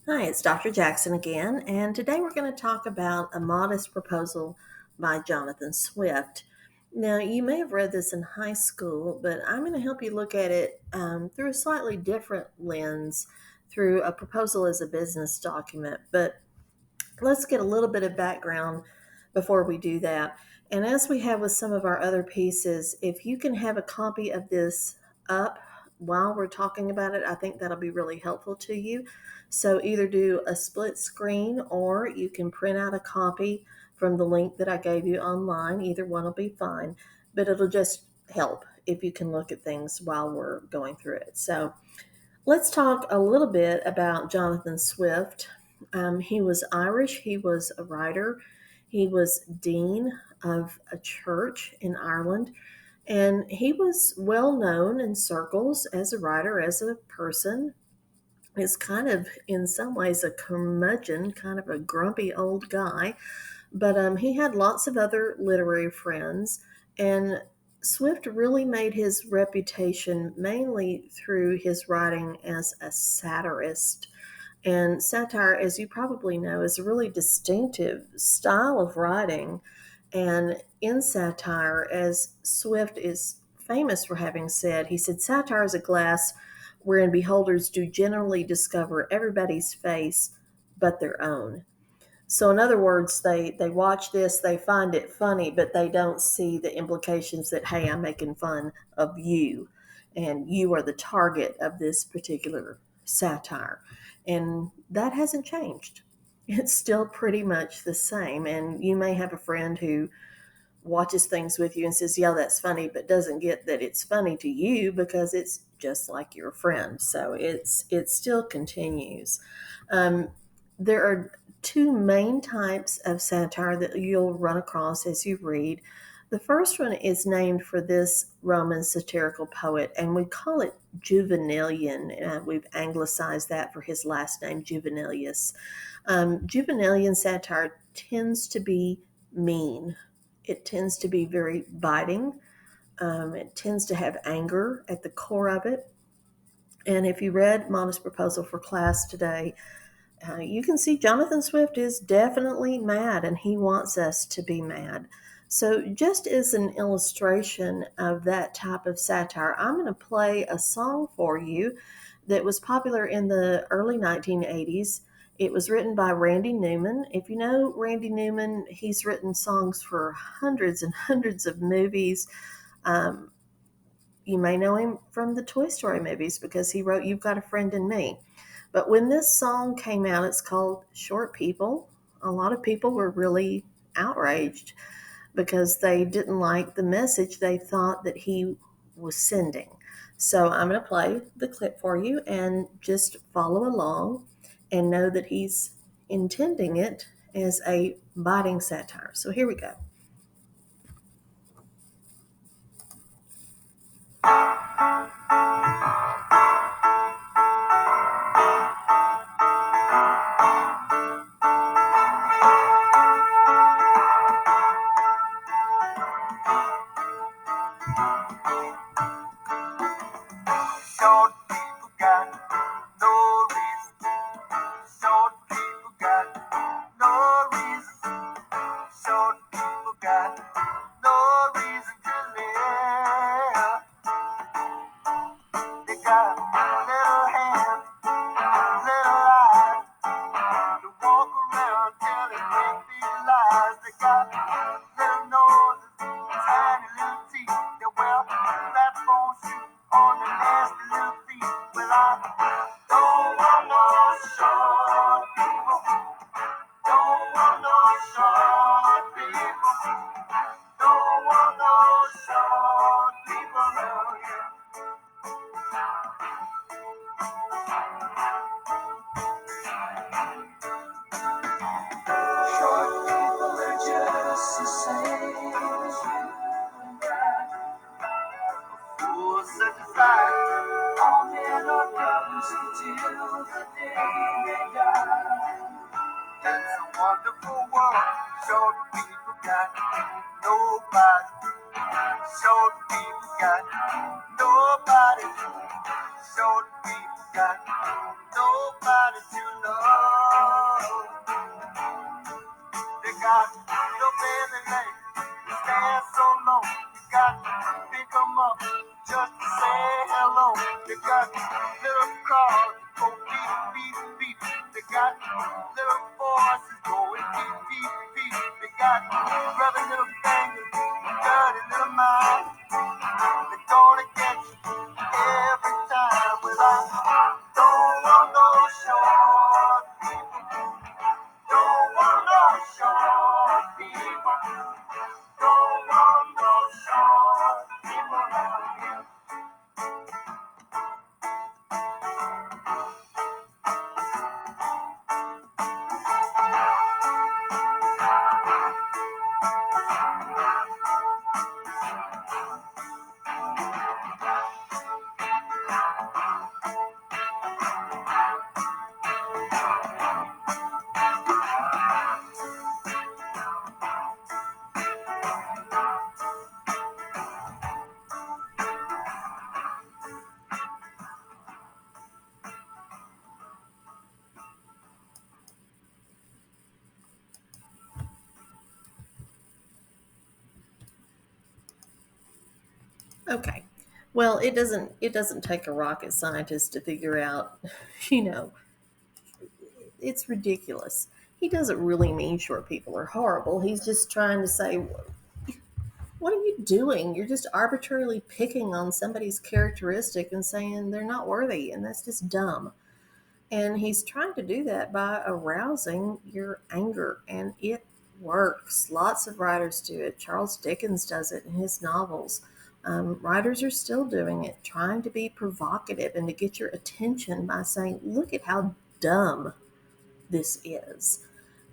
Hi, it's Dr. Jackson again, and today we're going to talk about A Modest Proposal by Jonathan Swift. Now, you may have read this in high school, but I'm going to help you look at it through a slightly different lens, through a proposal as a business document. But let's get a little bit of background before we do that. And as we have with some of our other pieces, if you can have a copy of this up while we're talking about it, I think that'll be really helpful to you. So either do a split screen or you can print out a copy from the link that I gave you online. Either one will be fine, but it'll just help if you can look at things while we're going through it. So let's talk a little bit about Jonathan Swift. He was Irish, he was a writer, he was dean of a church in Ireland, and he was well known in circles as a writer, as a person. Is kind of, in some ways, a curmudgeon, kind of a grumpy old guy, but he had lots of other literary friends, and Swift really made his reputation mainly through his writing as a satirist. And satire, as you probably know, is a really distinctive style of writing. And in satire, as Swift is famous for having said, he said, satire is a glass wherein beholders do generally discover everybody's face but their own. So, in other words, they watch this, they find it funny, but they don't see the implications that, hey, I'm making fun of you, and you are the target of this particular satire. And that hasn't changed. It's still pretty much the same. And you may have a friend who watches things with you and says, yeah, that's funny, but doesn't get that it's funny to you because it's just like your friend. So it still continues. Um, there are two main types of satire that you'll run across as you read. The first one is named for this Roman satirical poet, and we call it Juvenalian. We've anglicized that for his last name, Juvenalius. Juvenalian satire tends to be mean. It tends to be very biting. It tends to have anger at the core of it. And if you read Mama's Proposal for Class today, you can see Jonathan Swift is definitely mad and he wants us to be mad. So, just as an illustration of that type of satire, I'm going to play a song for you that was popular in the early 1980s. It was written by Randy Newman. If you know Randy Newman, he's written songs for hundreds and hundreds of movies. Um, you may know him from the Toy Story movies because he wrote You've Got a Friend in Me. But when this song came out, it's called Short People. A lot of people were really outraged because they didn't like the message they thought that he was sending. So I'm going to play the clip for you and just follow along and know that he's intending it as a biting satire. So here we go. Short people got no reason. Short people got no reason. Short people got no reason to live. They got little hands, little eyes to walk around telling big, big lies. They got little noses, tiny little teeth. They wear platform shoes on their nasty little feet. Well, I don't want no short people. Don't want no short people. Don't want no short people around here. Short people are just the same as you and I. Fools set aside, all men are brothers until the day they die. It's a wonderful world. Short people got nobody. Short people got nobody. Short people got nobody to love. They got your baby lane, you stand so long. You got to pick 'em up just to say hello. They got little cars go beep, beep, beep. They got little voices going beep, beep, beep. They got rubbing little fingers, dirty little mind. They're gonna get you every time. Well, I don't want no short people. Don't want no short people. Don't want no short people around here. Okay. Well, it doesn't take a rocket scientist to figure out, you know, it's ridiculous. He doesn't really mean short people are horrible. He's just trying to say, what are you doing? You're just arbitrarily picking on somebody's characteristic and saying they're not worthy, and that's just dumb. And he's trying to do that by arousing your anger, and it works. Lots of writers do it. Charles Dickens does it in his novels. Writers are still doing it, trying to be provocative and to get your attention by saying, look at how dumb this is.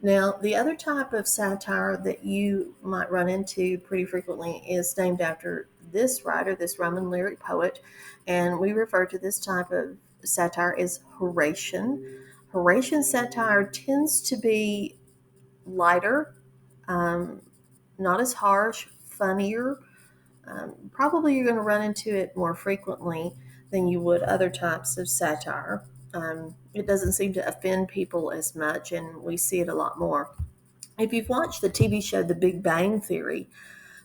Now, the other type of satire that you might run into pretty frequently is named after this writer, this Roman lyric poet, and we refer to this type of satire as Horatian. Horatian satire tends to be lighter, um, not as harsh, funnier. Probably you're going to run into it more frequently than you would other types of satire. It doesn't seem to offend people as much, and we see it a lot more. If you've watched the TV show The Big Bang Theory,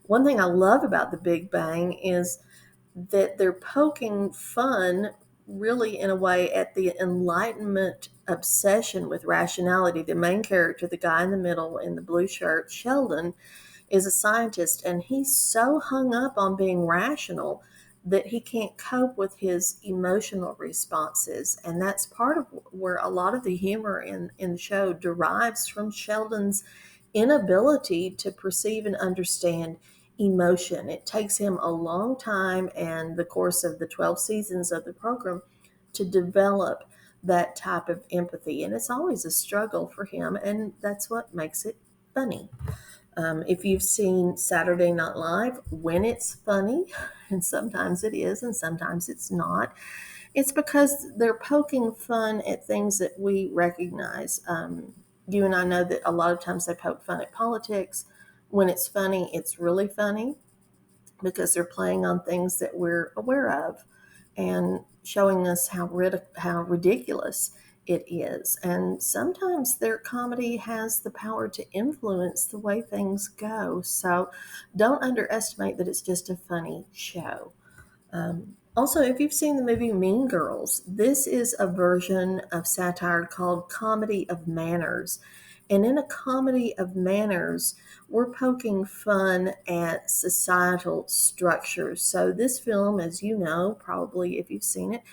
one thing I love about The Big Bang is that they're poking fun really in a way at the Enlightenment obsession with rationality. The main character, the guy in the middle in the blue shirt, Sheldon, is a scientist, and he's so hung up on being rational that he can't cope with his emotional responses. And that's part of where a lot of the humor in the show derives from Sheldon's inability to perceive and understand emotion. It takes him a long time and the course of the 12 seasons of the program to develop that type of empathy. And it's always a struggle for him, and that's what makes it funny. If you've seen Saturday Night Live, when it's funny, and sometimes it is and sometimes it's not, it's because they're poking fun at things that we recognize. You and I know that a lot of times they poke fun at politics. When it's funny, it's really funny because they're playing on things that we're aware of and showing us how ridiculous it is. And sometimes their comedy has the power to influence the way things go. So don't underestimate that it's just a funny show. Also, if you've seen the movie Mean Girls, this is a version of satire called Comedy of Manners. And in a comedy of manners, we're poking fun at societal structures. So, this film, as you know, probably if you've seen it,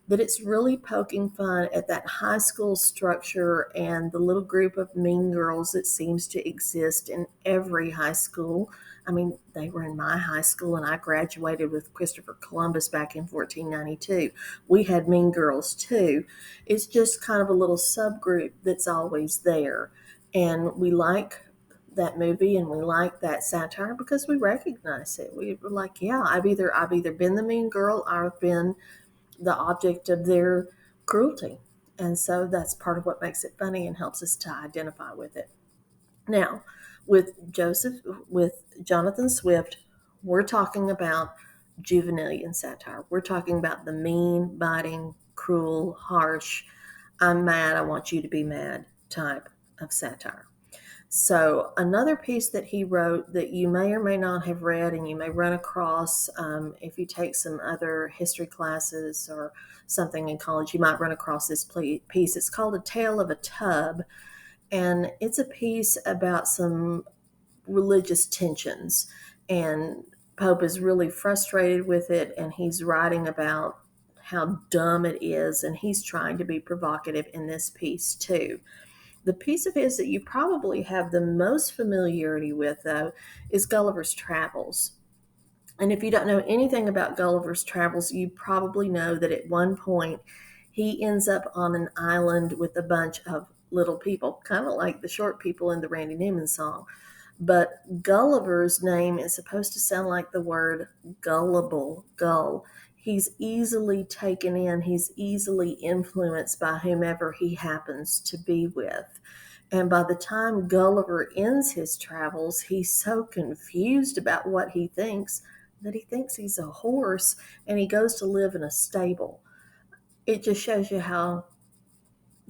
that it's really poking fun at that high school structure and the little group of mean girls that seems to exist in every high school. I mean, they were in my high school, and I graduated with Christopher Columbus back in 1492. We had mean girls too. It's just kind of a little subgroup that's always there. And we like that movie and we like that satire because we recognize it. We're like, yeah, I've either been the mean girl or I've been the object of their cruelty. And so that's part of what makes it funny and helps us to identify with it. Now, with Jonathan Swift, we're talking about Juvenilean satire. We're talking about the mean, biting, cruel, harsh, I'm mad, I want you to be mad type of satire. So, another piece that he wrote that you may or may not have read and you may run across if you take some other history classes or something in college, you might run across this piece. It's called A Tale of a Tub, and it's a piece about some religious tensions. And Pope is really frustrated with it, and he's writing about how dumb it is, and he's trying to be provocative in this piece too. The piece of his that you probably have the most familiarity with, though, is Gulliver's Travels. And if you don't know anything about Gulliver's Travels, you probably know that at one point he ends up on an island with a bunch of little people, kind of like the short people in the Randy Newman song. But Gulliver's name is supposed to sound like the word gullible, gull. He's easily taken in, he's easily influenced by whomever he happens to be with. And by the time Gulliver ends his travels, he's so confused about what he thinks that he thinks he's a horse and he goes to live in a stable. It just shows you how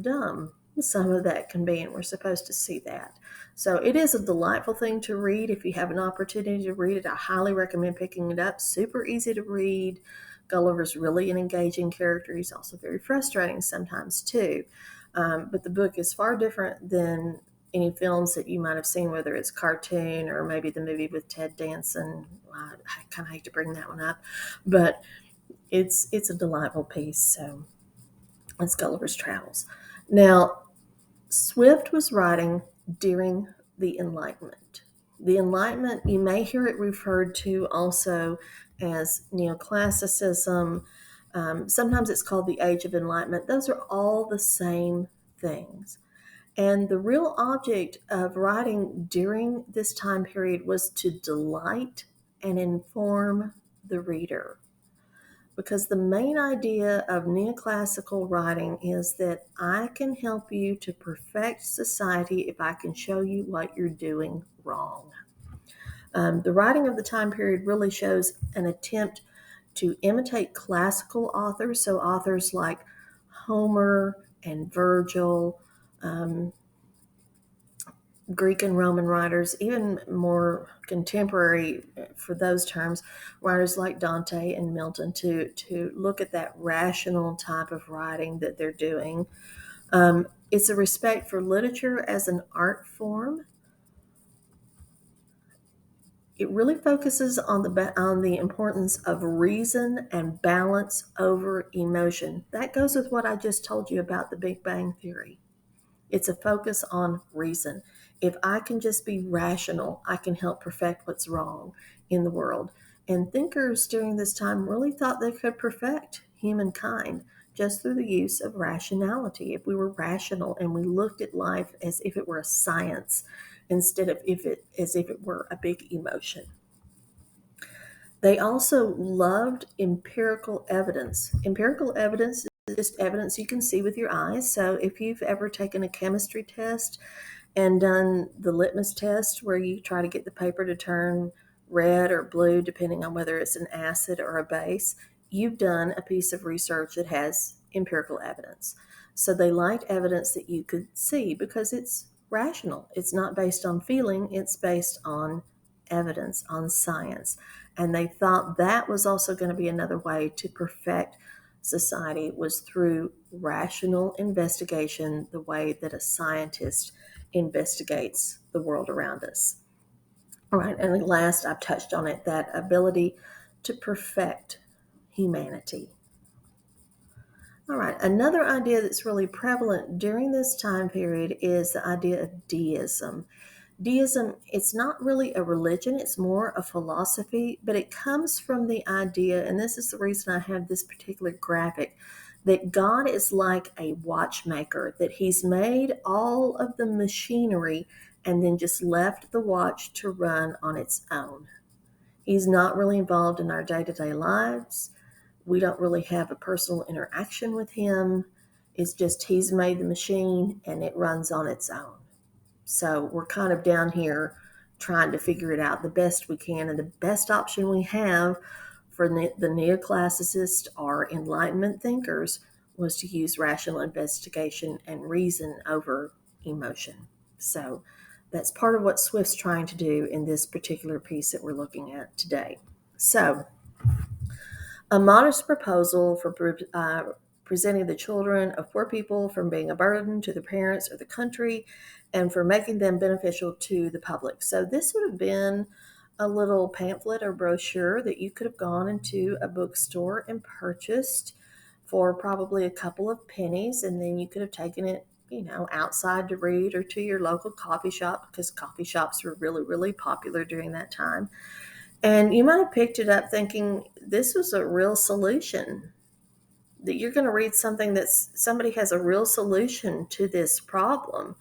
dumb some of that can be, and we're supposed to see that. So it is a delightful thing to read. If you have an opportunity to read it, I highly recommend picking it up. Super easy to read. Gulliver's really an engaging character. He's also very frustrating sometimes too. But the book is far different than any films that you might have seen, whether it's cartoon or maybe the movie with Ted Danson. I kind of hate to bring that one up, but it's a delightful piece. So it's Gulliver's Travels. Now, Swift was writing during the Enlightenment. The Enlightenment, you may hear it referred to also as neoclassicism. Sometimes it's called the Age of Enlightenment. Those are all the same things. And the real object of writing during this time period was to delight and inform the reader. Because the main idea of neoclassical writing is that I can help you to perfect society if I can show you what you're doing wrong. The writing of the time period really shows an attempt to imitate classical authors, so authors like Homer and Virgil, um, Greek and Roman writers, even more contemporary for those terms, writers like Dante and Milton, to look at that rational type of writing that they're doing. It's a respect for literature as an art form. It really focuses on the importance of reason and balance over emotion. That goes with what I just told you about the Big Bang Theory. It's a focus on reason. If I can just be rational, I can help perfect what's wrong in the world. And thinkers during this time really thought they could perfect humankind just through the use of rationality. If we were rational and we looked at life as if it were a science instead of as if it were a big emotion. They also loved empirical evidence. Empirical evidence is just evidence you can see with your eyes. So if you've ever taken a chemistry test and done the litmus test where you try to get the paper to turn red or blue, depending on whether it's an acid or a base, you've done a piece of research that has empirical evidence. So they liked evidence that you could see because it's rational. It's not based on feeling, it's based on evidence, on science. And they thought that was also going to be another way to perfect society was through rational investigation, the way that a scientist investigates the world around us. All right, and last, I've touched on it, that ability to perfect humanity. All right, another idea that's really prevalent during this time period is the idea of deism. Deism, it's not really a religion, it's more a philosophy, but it comes from the idea, and this is the reason I have this particular graphic, that God is like a watchmaker, that He's made all of the machinery and then just left the watch to run on its own. He's not really involved in our day to day lives. We don't really have a personal interaction with Him. It's just He's made the machine and it runs on its own. So we're kind of down here trying to figure it out the best we can. And the best option we have for the neoclassicists or Enlightenment thinkers was to use rational investigation and reason over emotion. So that's part of what Swift's trying to do in this particular piece that we're looking at today. So, a modest proposal for presenting the children of poor people from being a burden to the parents or the country and for making them beneficial to the public. So, this would have been a little pamphlet or brochure that you could have gone into a bookstore and purchased for probably a couple of pennies, and then you could have taken it, outside to read or to your local coffee shop, because coffee shops were really, really popular during that time. And you might have picked it up thinking this was a real solution, that you're going to read something that's somebody has a real solution to this problem.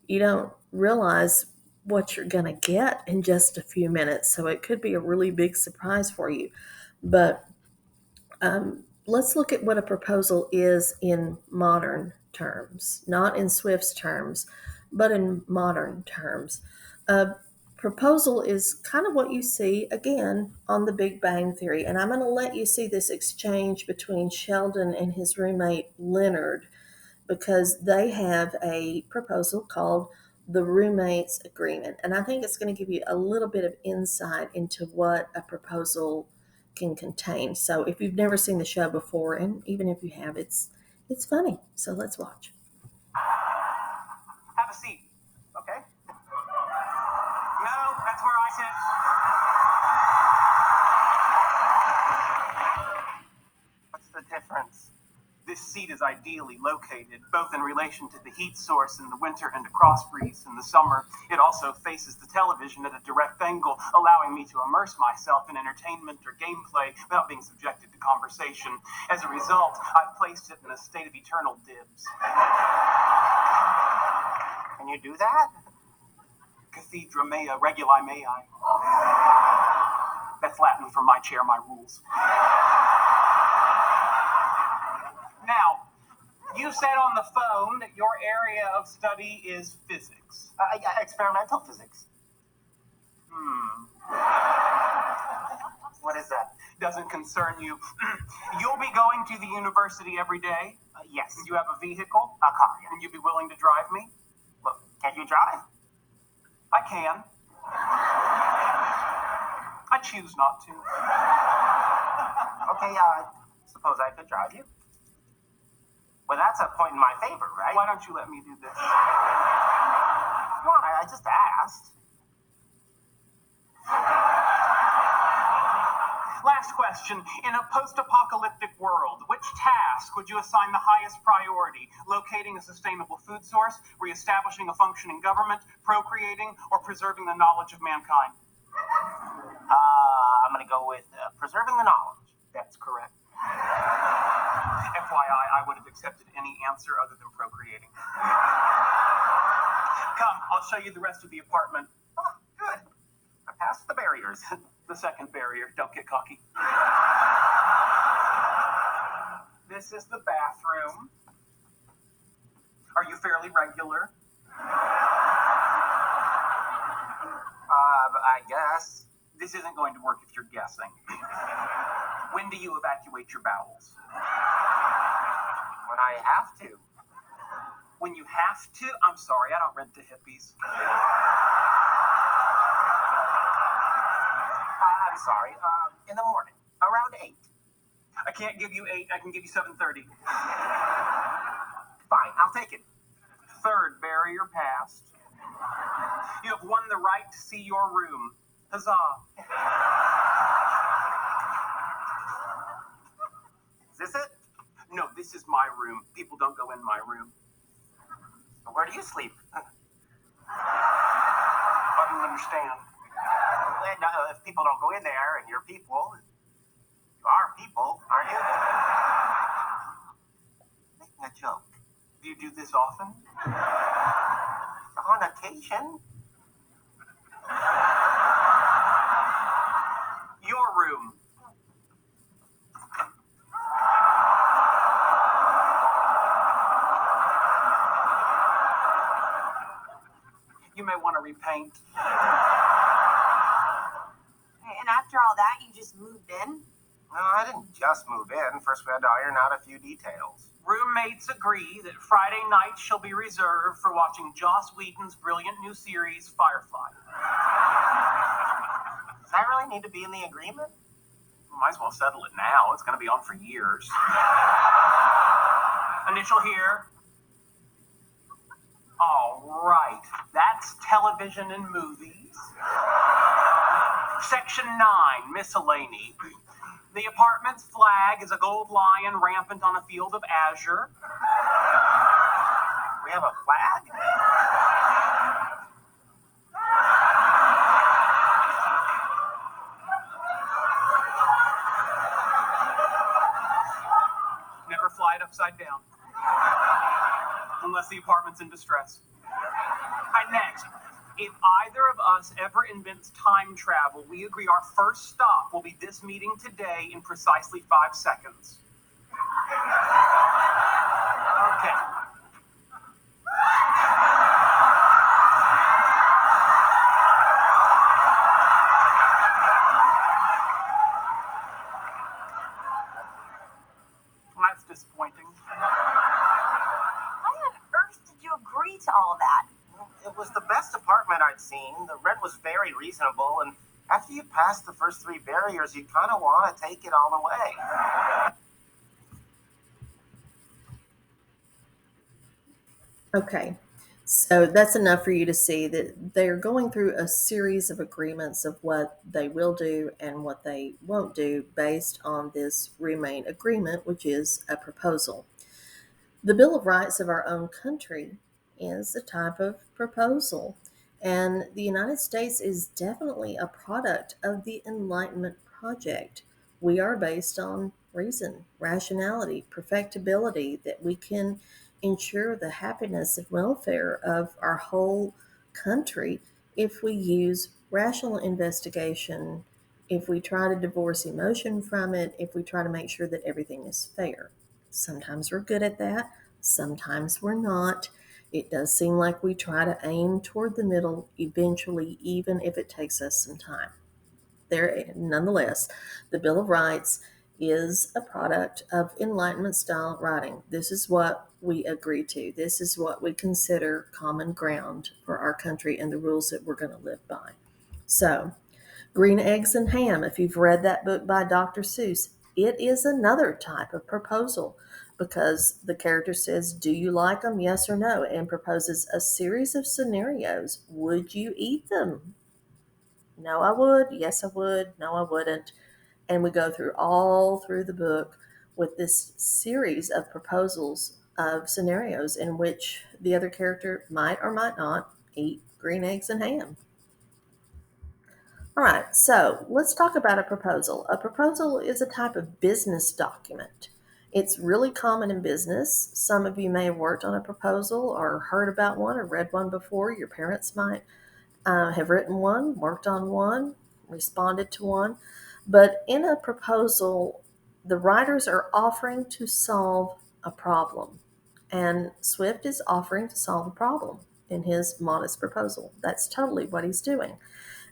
You don't realize what you're going to get in just a few minutes. So it could be a really big surprise for you. But let's look at what a proposal is in modern terms, not in Swift's terms, but in modern terms. A proposal is kind of what you see again on the Big Bang Theory. And I'm going to let you see this exchange between Sheldon and his roommate Leonard, because they have a proposal called the roommates agreement. And I think it's going to give you a little bit of insight into what a proposal can contain. So if you've never seen the show before, and even if you have, it's funny. So let's watch. Have a seat, okay? No, that's where I sit. What's the difference? This seat is ideally located, both in relation to the heat source in the winter and a cross breeze in the summer. It also faces the television at a direct angle, allowing me to immerse myself in entertainment or gameplay without being subjected to conversation. As a result, I've placed it in a state of eternal dibs. Can you do that? Cathedra mea reguli mei. That's Latin for my chair, my rules. Now, you said on the phone that your area of study is physics. Yeah, experimental physics. What is that? Doesn't concern you. You'll be going to the university every day? Yes. You have a vehicle? A car, yeah. And you'd be willing to drive me? Look, can you drive? I can. I choose not to. Okay, suppose I could drive you? Well, that's a point in my favor, right? Why don't you let me do this? Why? I just asked. Last question. In a post-apocalyptic world, which task would you assign the highest priority? Locating a sustainable food source, reestablishing a functioning government, procreating, or preserving the knowledge of mankind? I'm going to go with preserving the knowledge. That's correct. FYI, I would have accepted any answer other than procreating. Come, I'll show you the rest of the apartment. Oh, good. I passed the barriers. The second barrier. Don't get cocky. This is the bathroom. Are you fairly regular? I guess. This isn't going to work if you're guessing. When do you evacuate your bowels? When I have to. When you have to? I'm sorry, I don't rent to hippies. I'm sorry. In the morning, around 8. I can't give you 8. I can give you 7:30. Fine, I'll take it. Third barrier passed. You have won the right to see your room. Huzzah. Is this it? No, this is my room. People don't go in my room. Where do you sleep? I don't understand. No, if people don't go in there and you're people, you are people, aren't you? Making a joke. Do you do this often? On occasion. Your room. You may want to repaint. And after all that, you just moved in? No, I didn't just move in. First, we had to iron out a few details. Roommates agree that Friday night shall be reserved for watching Joss Whedon's brilliant new series, Firefly. Does that really need to be in the agreement? Might as well settle it now. It's going to be on for years. Initial here. All right. That's television and movies. Section 9, miscellany. The apartment's flag is a gold lion rampant on a field of azure. We have a flag? Never fly it upside down. Unless the apartment's in distress. Alright, next. If either of us ever invents time travel, we agree our first stop will be this meeting today in precisely 5 seconds. Okay. Well, that's disappointing. Why on earth did you agree to all that? It was the best apartment I'd seen. The rent was very reasonable, and after you pass the first 3 barriers, you kind of want to take it all the way. Okay, so that's enough for you to see that they're going through a series of agreements of what they will do and what they won't do based on this roommate agreement, which is a proposal. The Bill of Rights of our own country is a type of proposal, and the United States is definitely a product of the Enlightenment project. We are based on reason, rationality, perfectibility, that we can ensure the happiness and welfare of our whole country if we use rational investigation, if we try to divorce emotion from it, if we try to make sure that everything is fair. Sometimes we're good at that, sometimes we're not. It does seem like we try to aim toward the middle eventually, even if it takes us some time. Nonetheless, the Bill of Rights is a product of Enlightenment style writing. This is what we agree to. This is what we consider common ground for our country and the rules that we're going to live by. So, Green Eggs and Ham, if you've read that book by Dr. Seuss, it is another type of proposal because the character says, "Do you like them? Yes or no?" and proposes a series of scenarios. Would you eat them? No, I would. Yes, I would. No, I wouldn't. And we go through all through the book with this series of proposals of scenarios in which the other character might or might not eat green eggs and ham. All right, so let's talk about a proposal. A proposal is a type of business document. It's really common in business. Some of you may have worked on a proposal or heard about one or read one before. Your parents might have written one, worked on one, responded to one. But in a proposal, the writers are offering to solve a problem. And Swift is offering to solve a problem in his modest proposal. That's totally what he's doing.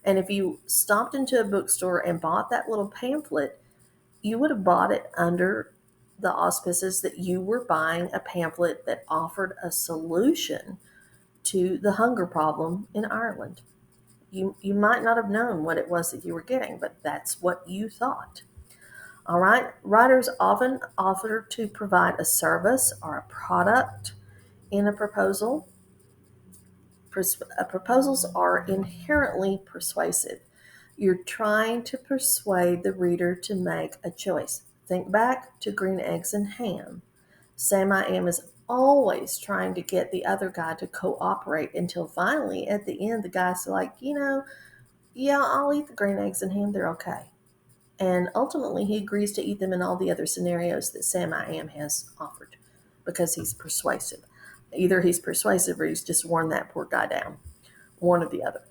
And if you stopped into a bookstore and bought that little pamphlet, you would have bought it under the auspices that you were buying a pamphlet that offered a solution to the hunger problem in Ireland. You might not have known what it was that you were getting, but that's what you thought. All right, writers often offer to provide a service or a product in a proposal. Proposals are inherently persuasive. You're trying to persuade the reader to make a choice. Think back to Green Eggs and Ham. Sam I Am is always trying to get the other guy to cooperate until finally, at the end, the guy's like, yeah, I'll eat the green eggs and ham. They're okay. And ultimately, he agrees to eat them in all the other scenarios that Sam I Am has offered because he's persuasive. Either he's persuasive or he's just worn that poor guy down, one or the other.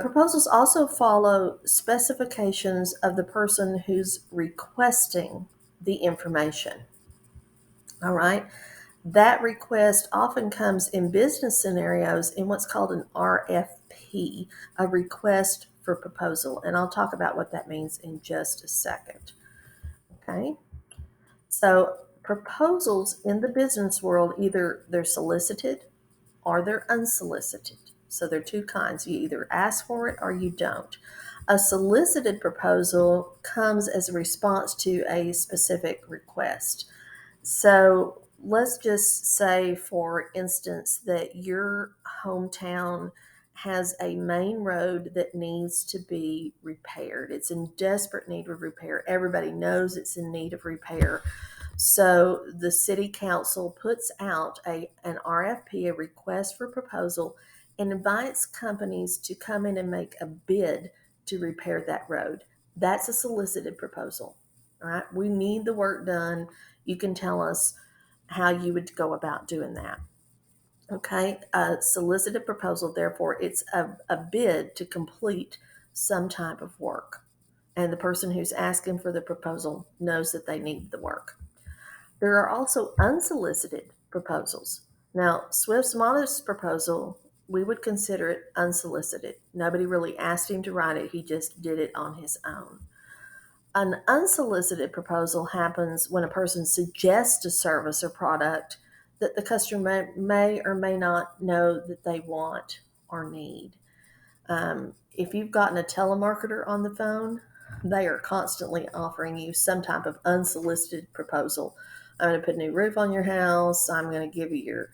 Proposals also follow specifications of the person who's requesting the information. All right. That request often comes in business scenarios in what's called an RFP, a request for proposal. And I'll talk about what that means in just a second. Okay. So proposals in the business world, either they're solicited or they're unsolicited. So there are two kinds. You either ask for it or you don't. A solicited proposal comes as a response to a specific request. So let's just say, for instance, that your hometown has a main road that needs to be repaired. It's in desperate need of repair. Everybody knows it's in need of repair. So the city council puts out an RFP, a request for proposal, and invites companies to come in and make a bid to repair that road. That's a solicited proposal. All right. We need the work done. You can tell us how you would go about doing that. Okay. A solicited proposal, therefore, it's a bid to complete some type of work. And the person who's asking for the proposal knows that they need the work. There are also unsolicited proposals. Now, Swift's modest proposal, we would consider it unsolicited. Nobody really asked him to write it, he just did it on his own. An unsolicited proposal happens when a person suggests a service or product that the customer may or may not know that they want or need. If you've gotten a telemarketer on the phone, they are constantly offering you some type of unsolicited proposal. I'm going to put a new roof on your house. I'm going to give you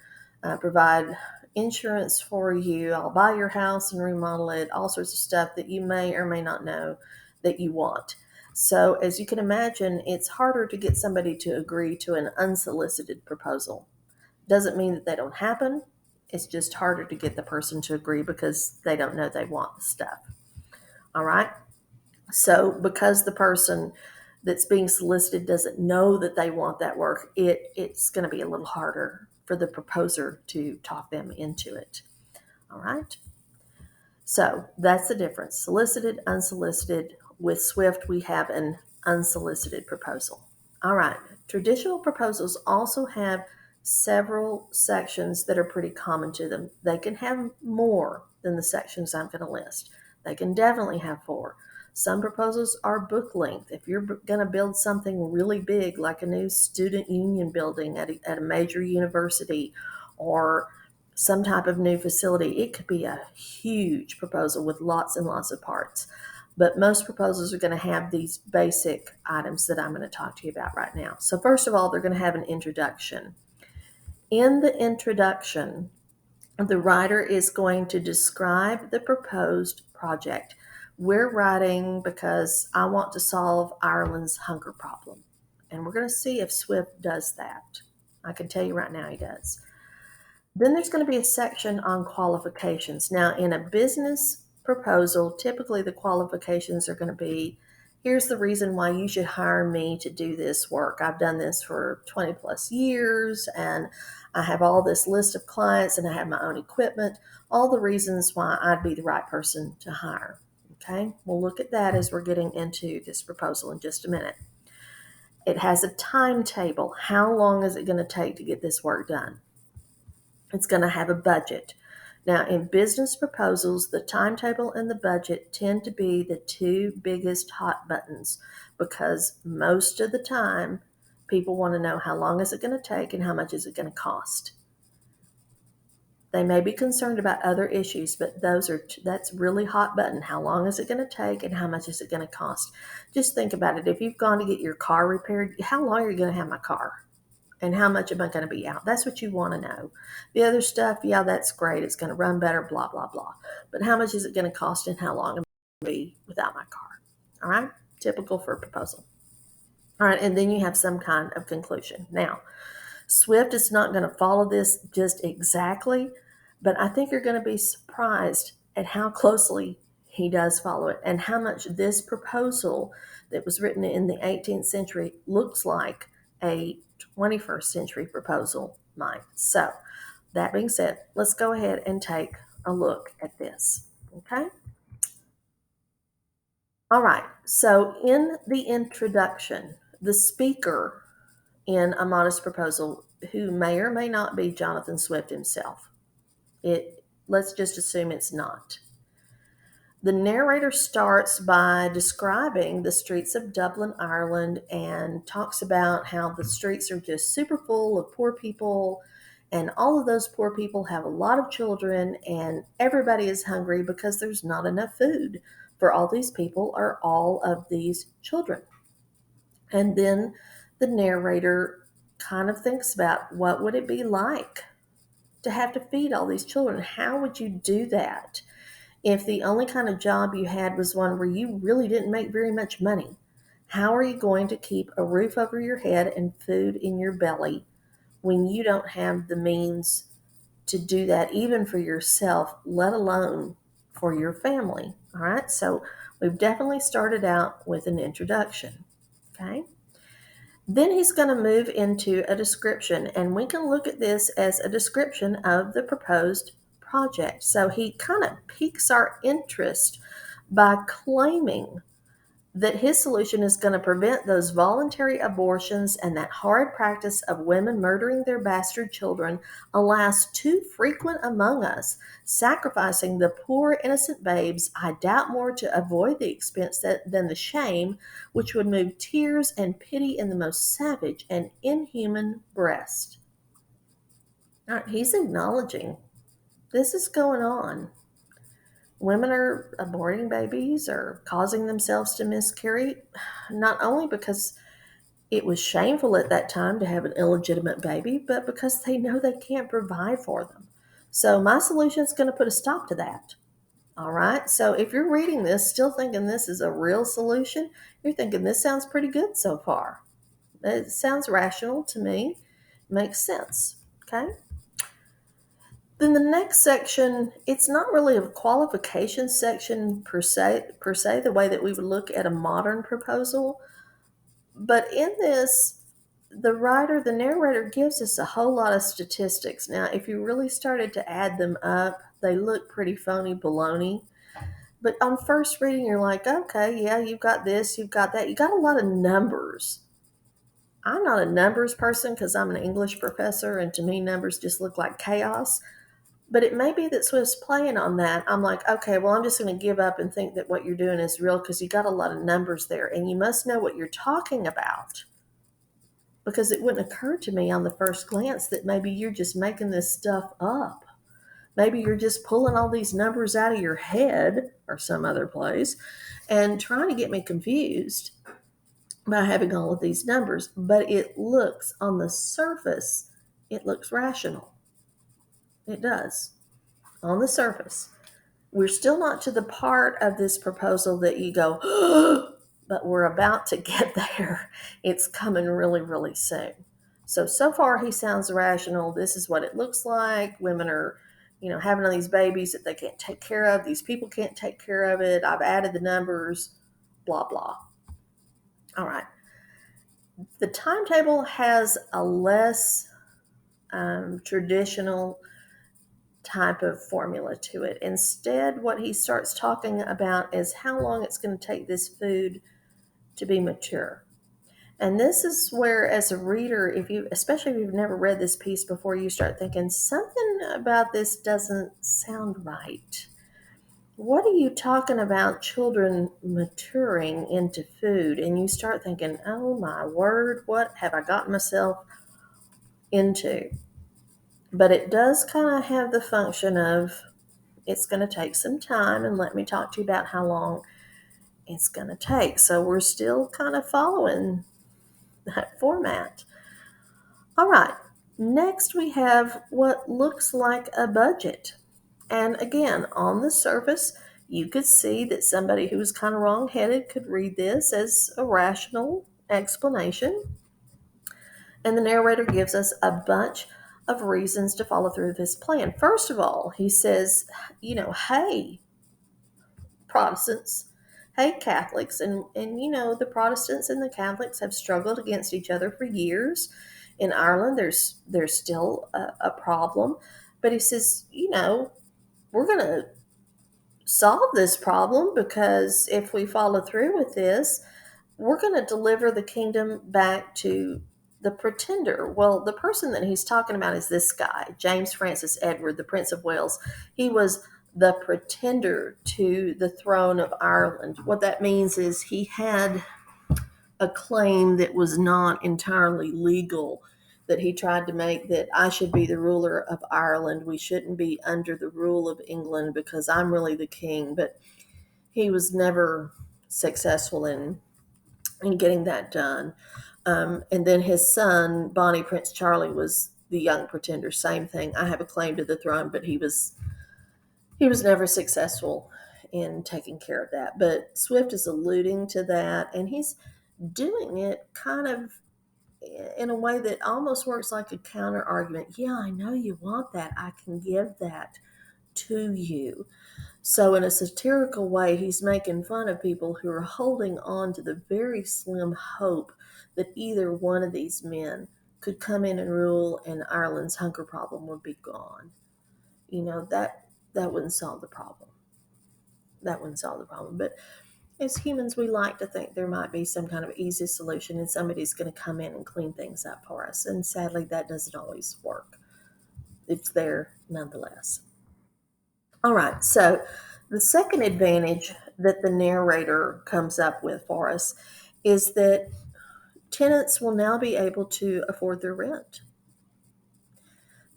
provide insurance for you. I'll buy your house and remodel it. All sorts of stuff that you may or may not know that you want. So, as you can imagine, it's harder to get somebody to agree to an unsolicited proposal. Doesn't mean that they don't happen. It's just harder to get the person to agree because they don't know they want the stuff. All right. So, because the person that's being solicited doesn't know that they want that work, it's going to be a little harder for the proposer to talk them into it. All right. So, that's the difference: solicited, unsolicited. With Swift, we have an unsolicited proposal. All right. Traditional proposals also have several sections that are pretty common to them. They can have more than the sections I'm going to list. They can definitely have four. Some proposals are book length. If you're going to build something really big, like a new student union building at a major university, or some type of new facility, it could be a huge proposal with lots and lots of parts. But most proposals are going to have these basic items that I'm going to talk to you about right now. So first of all, they're going to have an introduction. In the introduction, the writer is going to describe the proposed project. We're writing because I want to solve Ireland's hunger problem. And we're going to see if Swift does that. I can tell you right now he does. Then there's going to be a section on qualifications. Now, in a business proposal, typically the qualifications are going to be: here's the reason why you should hire me to do this work. I've done this for 20 plus years, and I have all this list of clients, and I have my own equipment. All the reasons why I'd be the right person to hire. Okay, we'll look at that as we're getting into this proposal in just a minute. It has a timetable. How long is it going to take to get this work done? It's going to have a budget. Now, in business proposals, the timetable and the budget tend to be the two biggest hot buttons, because most of the time people want to know how long is it going to take and how much is it going to cost. They may be concerned about other issues, but that's really hot button. How long is it going to take and how much is it going to cost? Just think about it. If you've gone to get your car repaired, how long are you going to have my car? And how much am I going to be out? That's what you want to know. The other stuff, yeah, that's great. It's going to run better, blah, blah, blah. But how much is it going to cost and how long am I going to be without my car? All right? Typical for a proposal. All right, and then you have some kind of conclusion. Now, Swift is not going to follow this just exactly, but I think you're going to be surprised at how closely he does follow it and how much this proposal that was written in the 18th century looks like a 21st century proposal might. So, that being said, let's go ahead and take a look at this. Okay? All right. So, in the introduction, the speaker in a modest proposal, who may or may not be Jonathan Swift himself, let's just assume it's not. The narrator starts by describing the streets of Dublin, Ireland, and talks about how the streets are just super full of poor people, and all of those poor people have a lot of children, and everybody is hungry because there's not enough food for all these people or all of these children. And then the narrator kind of thinks about what would it be like to have to feed all these children? How would you do that if the only kind of job you had was one where you really didn't make very much money? How are you going to keep a roof over your head and food in your belly when you don't have the means to do that, even for yourself, let alone for your family? All right, so we've definitely started out with an introduction. Okay. Then he's going to move into a description, and we can look at this as a description of the proposed project. So he kind of piques our interest by claiming that his solution is going to prevent those voluntary abortions and that horrid practice of women murdering their bastard children, alas, too frequent among us, sacrificing the poor innocent babes, I doubt more to avoid the expense than the shame, which would move tears and pity in the most savage and inhuman breast. All right, he's acknowledging this is going on. Women are aborting babies or causing themselves to miscarry, not only because it was shameful at that time to have an illegitimate baby, but because they know they can't provide for them. So, my solution is going to put a stop to that. All right. So, if you're reading this still thinking this is a real solution, you're thinking this sounds pretty good so far. It sounds rational to me, makes sense. Okay. Then the next section, it's not really a qualification section per se, the way that we would look at a modern proposal. But in this, the narrator gives us a whole lot of statistics. Now, if you really started to add them up, they look pretty phony baloney. But on first reading, you're like, okay, yeah, you've got this, you've got that. You got a lot of numbers. I'm not a numbers person because I'm an English professor, and to me, numbers just look like chaos. But it may be that Swift's playing on that. I'm like, okay, well, I'm just going to give up and think that what you're doing is real because you got a lot of numbers there, and you must know what you're talking about, because it wouldn't occur to me on the first glance that maybe you're just making this stuff up. Maybe you're just pulling all these numbers out of your head or some other place and trying to get me confused by having all of these numbers. But it looks, on the surface, it looks rational. It does. On the surface. We're still not to the part of this proposal that you go, but we're about to get there. It's coming really, really soon. So far he sounds rational. This is what it looks like. Women are, having all these babies that they can't take care of. These people can't take care of it. I've added the numbers, blah, blah. All right. The timetable has a less traditional type of formula to it. Instead, what he starts talking about is how long it's going to take this food to be mature. And this is where, as a reader, especially if you've never read this piece before, you start thinking something about this doesn't sound right. What are you talking about, children maturing into food? And you start thinking, oh my word, what have I gotten myself into? But it does kind of have the function of, it's going to take some time, and let me talk to you about how long it's going to take. So we're still kind of following that format. All right, next we have what looks like a budget. And again, on the surface, you could see that somebody who was kind of wrong-headed could read this as a rational explanation. And the narrator gives us a bunch of reasons to follow through with this plan. First of all, he says, hey, Protestants, hey, Catholics, and the Protestants and the Catholics have struggled against each other for years. In Ireland, there's still a problem. But he says, we're going to solve this problem, because if we follow through with this, we're going to deliver the kingdom back to the pretender. Well, the person that he's talking about is this guy, James Francis Edward, the Prince of Wales. He was the pretender to the throne of Ireland. What that means is he had a claim that was not entirely legal, that he tried to make, that I should be the ruler of Ireland. We shouldn't be under the rule of England because I'm really the king. But he was never successful in getting that done. And then his son, Bonnie Prince Charlie, was the young pretender. Same thing. I have a claim to the throne, but he was never successful in taking care of that. But Swift is alluding to that, and he's doing it kind of in a way that almost works like a counter argument. Yeah, I know you want that. I can give that to you. So, in a satirical way, he's making fun of people who are holding on to the very slim hope that either one of these men could come in and rule and Ireland's hunger problem would be gone. That wouldn't solve the problem. That wouldn't solve the problem. But as humans, we like to think there might be some kind of easy solution and somebody's going to come in and clean things up for us. And sadly, that doesn't always work. It's there nonetheless. All right, so the second advantage that the narrator comes up with for us is that tenants will now be able to afford their rent.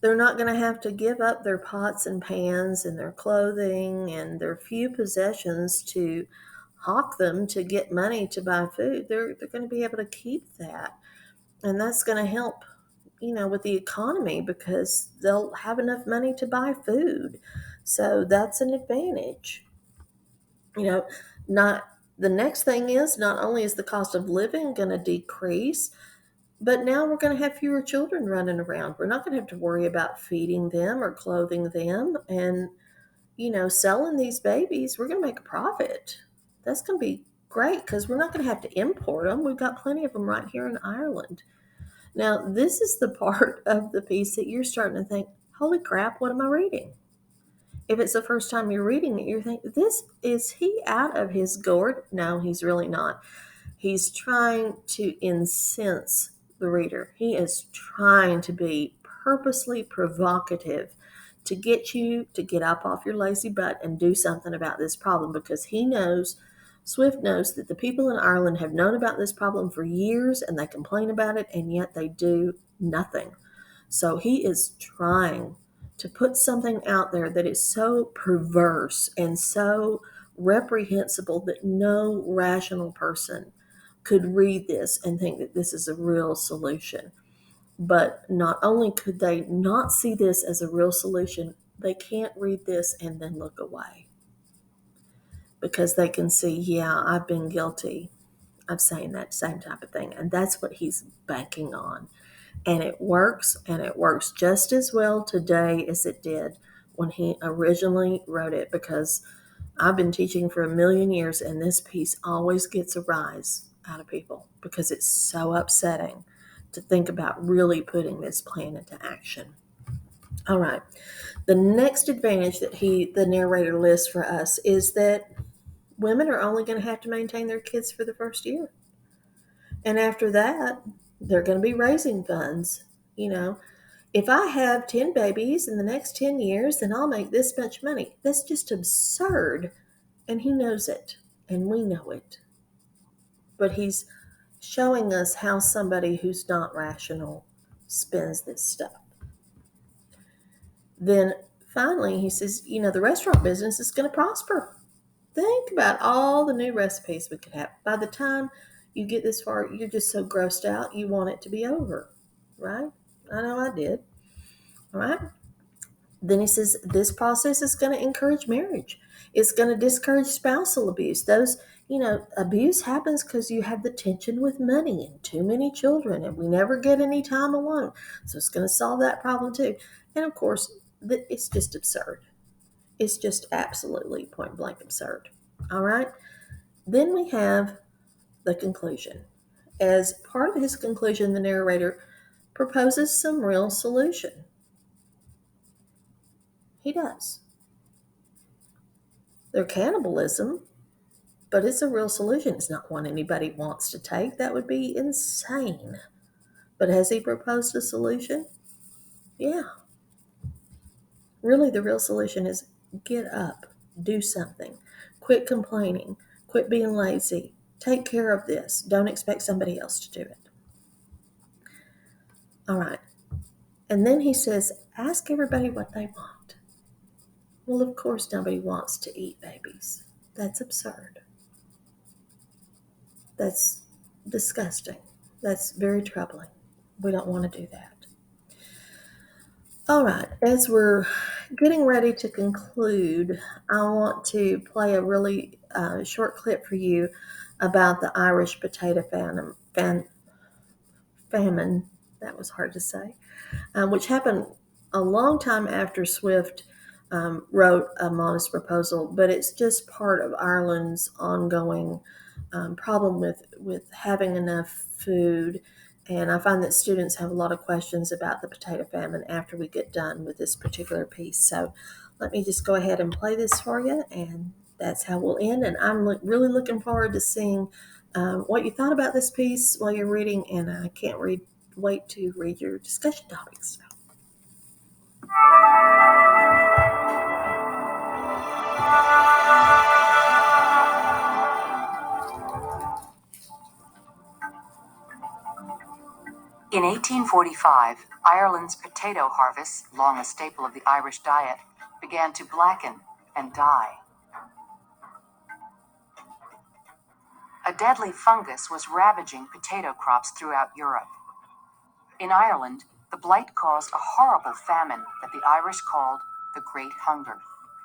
They're not going to have to give up their pots and pans and their clothing and their few possessions to hawk them to get money to buy food. They're going to be able to keep that. And that's going to help, with the economy because they'll have enough money to buy food. So that's an advantage. Not the next thing is not only is the cost of living going to decrease, but now we're going to have fewer children running around. We're not going to have to worry about feeding them or clothing them. And, selling these babies, we're going to make a profit. That's going to be great because we're not going to have to import them. We've got plenty of them right here in Ireland. Now, this is the part of the piece that you're starting to think, holy crap, what am I reading? If it's the first time you're reading it, you're thinking, is he out of his gourd? No, he's really not. He's trying to incense the reader. He is trying to be purposely provocative to get you to get up off your lazy butt and do something about this problem because Swift knows that the people in Ireland have known about this problem for years and they complain about it and yet they do nothing. So he is trying to put something out there that is so perverse and so reprehensible that no rational person could read this and think that this is a real solution. But not only could they not see this as a real solution, they can't read this and then look away because they can see, yeah, I've been guilty of saying that same type of thing. And that's what he's banking on. And it works just as well today as it did when he originally wrote it because I've been teaching for 1,000,000 years and this piece always gets a rise out of people because it's so upsetting to think about really putting this plan into action. All right. The next advantage that the narrator lists for us is that women are only going to have to maintain their kids for the first year. And after that, they're going to be raising funds. If I have 10 babies in the next 10 years, then I'll make this much money. That's just absurd. And he knows it. And we know it. But he's showing us how somebody who's not rational spends this stuff. Then finally, he says, the restaurant business is going to prosper. Think about all the new recipes we could have. By the time you get this far, you're just so grossed out, you want it to be over, right? I know I did. All right. Then he says, this process is going to encourage marriage. It's going to discourage spousal abuse. Abuse happens because you have the tension with money and too many children, and we never get any time alone. So it's going to solve that problem too. And of course, it's just absurd. It's just absolutely point blank absurd. All right. Then we have the conclusion. As part of his conclusion, the narrator proposes some real solution. He does. They're cannibalism, but it's a real solution. It's not one anybody wants to take. That would be insane. But has he proposed a solution? Yeah. Really, the real solution is Get up, do something, quit complaining, quit being lazy, take care of this. Don't expect somebody else to do it. All right. And then he says, ask everybody what they want. Well, of course, nobody wants to eat babies. That's absurd. That's disgusting. That's very troubling. We don't want to do that. All right, as we're getting ready to conclude, I want to play a really short clip for you about the Irish potato famine. That was hard to say, which happened a long time after Swift wrote A Modest Proposal, but it's just part of Ireland's ongoing problem with having enough food. And I find that students have a lot of questions about the potato famine after we get done with this particular piece. So let me just go ahead and play this for you, and that's how we'll end. And I'm really looking forward to seeing what you thought about this piece while you're reading, and I can't wait to read your discussion topics. In 1845, Ireland's potato harvests, long a staple of the Irish diet, began to blacken and die. A deadly fungus was ravaging potato crops throughout Europe. In Ireland, the blight caused a horrible famine that the Irish called the Great Hunger.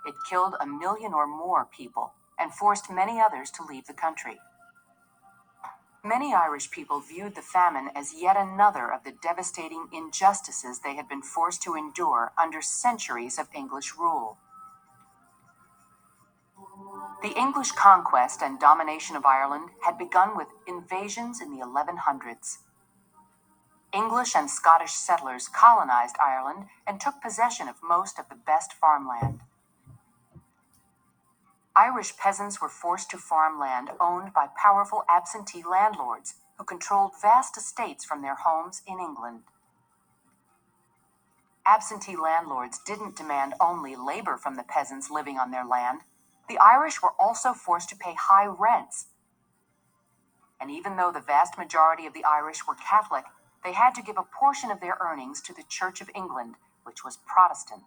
It killed 1 million or more people and forced many others to leave the country. Many Irish people viewed the famine as yet another of the devastating injustices they had been forced to endure under centuries of English rule. The English conquest and domination of Ireland had begun with invasions in the 1100s. English and Scottish settlers colonized Ireland and took possession of most of the best farmland. Irish peasants were forced to farm land owned by powerful absentee landlords who controlled vast estates from their homes in England. Absentee landlords didn't demand only labor from the peasants living on their land. The Irish were also forced to pay high rents. And even though the vast majority of the Irish were Catholic, they had to give a portion of their earnings to the Church of England, which was Protestant.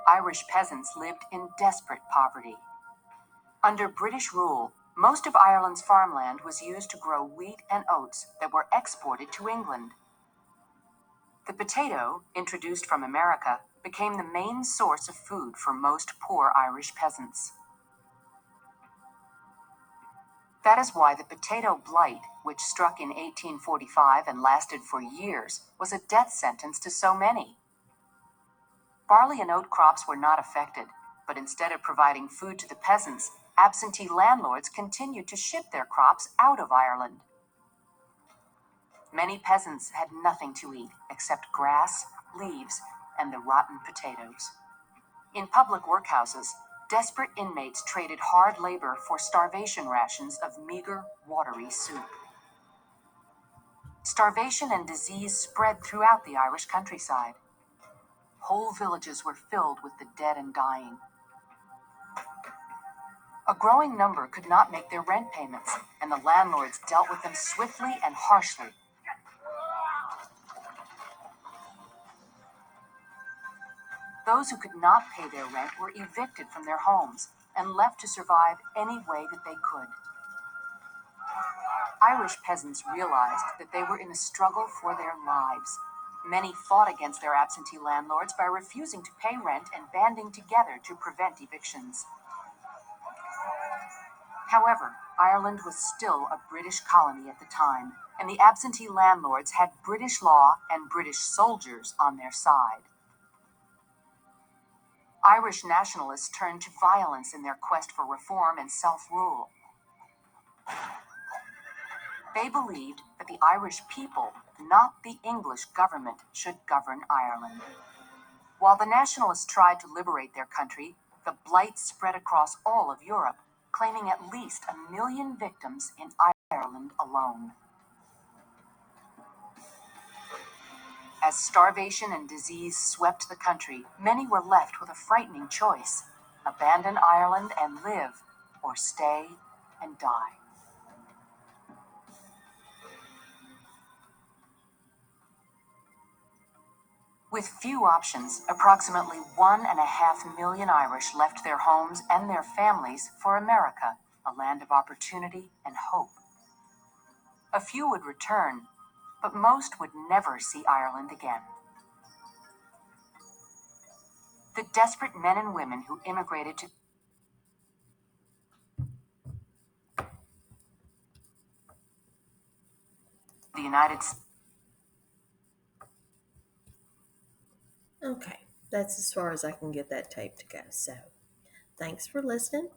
Irish peasants lived in desperate poverty. Under British rule, most of Ireland's farmland was used to grow wheat and oats that were exported to England. The potato, introduced from America, became the main source of food for most poor Irish peasants. That is why the potato blight, which struck in 1845 and lasted for years, was a death sentence to so many. Barley and oat crops were not affected, but instead of providing food to the peasants, absentee landlords continued to ship their crops out of Ireland. Many peasants had nothing to eat except grass, leaves, and the rotten potatoes. In public workhouses, desperate inmates traded hard labor for starvation rations of meager, watery soup. Starvation and disease spread throughout the Irish countryside. Whole villages were filled with the dead and dying. A growing number could not make their rent payments, and the landlords dealt with them swiftly and harshly. Those who could not pay their rent were evicted from their homes and left to survive any way that they could. Irish peasants realized that they were in a struggle for their lives. Many fought against their absentee landlords by refusing to pay rent and banding together to prevent evictions. However, Ireland was still a British colony at the time, and the absentee landlords had British law and British soldiers on their side. Irish nationalists turned to violence in their quest for reform and self-rule. They believed that the Irish people, not the English government, should govern Ireland. While the nationalists tried to liberate their country, the blight spread across all of Europe, claiming at least 1 million victims in Ireland alone. As starvation and disease swept the country, many were left with a frightening choice: abandon Ireland and live, or stay and die. With few options, approximately 1.5 million Irish left their homes and their families for America, a land of opportunity and hope. A few would return, but most would never see Ireland again. The desperate men and women who immigrated to the United States. Okay, that's as far as I can get that tape to go. So, thanks for listening.